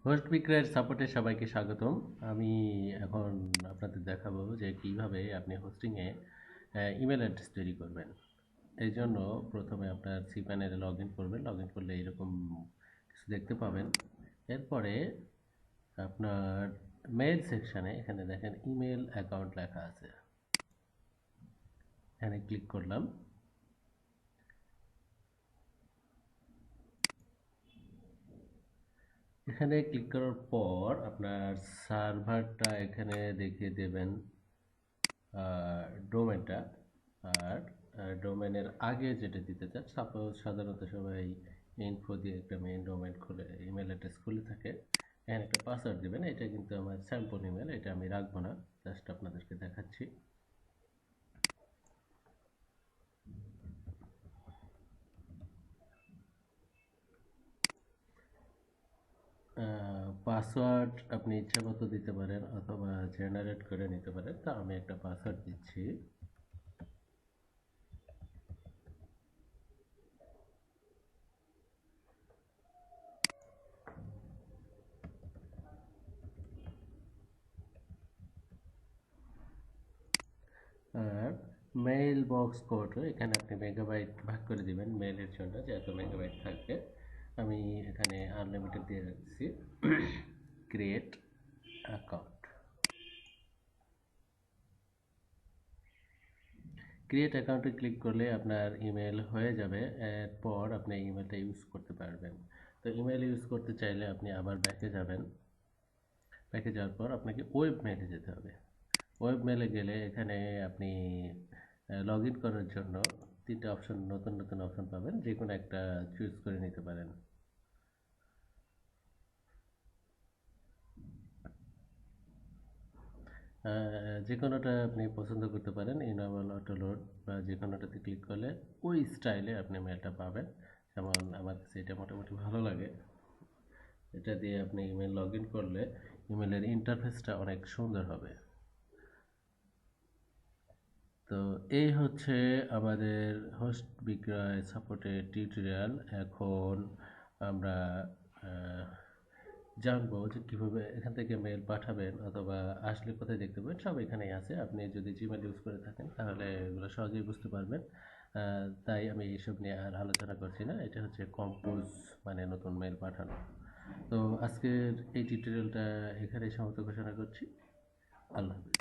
Host বিক্রয়ের সাপোর্টে সবাইকে স্বাগতম। আমি এখন আপনাদের দেখাবো যে কিভাবে আপনি হোস্টিংয়ে ইমেল অ্যাড্রেস তৈরি করবেন। এই জন্য প্রথমে আপনার সিপ্যানেলে লগ ইন করবেন। লগ ইন করলে এরকম কিছু দেখতে পাবেন। এরপরে আপনার মেইল সেকশানে এখানে দেখেন ইমেল অ্যাকাউন্ট লেখা আছে, এখানে ক্লিক করলাম। এখানে ক্লিক করার পর আপনার সার্ভারটা এখানে দেখিয়ে দেবেন, ডোমেনটা। আর ডোমেনের আগে যেটা দিতে চান, সাপোজ সাধারণত সবাই ইনফো দিয়ে একটা মেইন ডোমেন খুলে ইমেল অ্যাড্রেস খুলে থাকে, এখানে একটা পাসওয়ার্ড দেবেন। এটা কিন্তু আমার স্যাম্পল ইমেল, এটা আমি রাখবো না, জাস্ট আপনাদেরকে দেখাচ্ছি। পাসওয়ার্ড আপনি ইচ্ছামতো দিতে পারেন অথবা জেনারেট করে নিতে পারেন। তা আমি একটা পাসওয়ার্ড দিচ্ছি। আর মেইল বক্স কোড এখানে আপনি মেগাবাইট ভাগ করে দিবেন মেইলের জন্য, যে এত মেগাবাইট থাকবে। আমি এখানে আনলিমিটেড দিয়ে রাখছি। Create account. ক্রিয়েট অ্যাকাউন্টে ক্লিক করলে আপনার ইমেল হয়ে যাবে। এরপর আপনি ইমেলটা ইউজ করতে পারবেন। তো ইমেল ইউজ করতে চাইলে আপনি আবার ব্যাকে যাবেন। ব্যাকে যাওয়ার পর আপনাকে ওয়েব মেইলে যেতে হবে। ওয়েব মেইলে গেলে এখানে আপনি লগ ইন করার জন্য তিনটা অপশন, নতুন নতুন অপশন পাবেন, যে কোনো একটা চুজ করে নিতে পারেন। যে কোনোটা আপনি পছন্দ করতে পারেন, ইনেবল অটো লোড বা যে কোনোটাতে ক্লিক করলে ওই স্টাইলে আপনি মেলটা পাবেন। যেমন আমার কাছে এটা মোটামুটি ভালো লাগে। এটা দিয়ে আপনি ইমেল লগ ইন করলে ইমেলের ইন্টারফেসটা অনেক সুন্দর হবে। তো এই হচ্ছে আমাদের হোস্ট বিক্রয় সাপোর্টের টিউটোরিয়াল। এখন আমরা জানবো যে কীভাবে এখান থেকে মেল পাঠাবেন অথবা আসলে কোথায় দেখতে পাবেন। সব এখানেই আছে। আপনি যদি জিমেল ইউজ করে থাকেন তাহলে এগুলো সহজেই বুঝতে পারবেন। তাই আমি এইসব নিয়ে আর আলোচনা করছি না। এটা হচ্ছে কম্পোজ, মানে নতুন মেল পাঠানো। তো আজকের এই টিউটোরিয়ালটা এখানেই সমাপ্ত ঘোষণা করছি। আল্লাহ হাফিজ।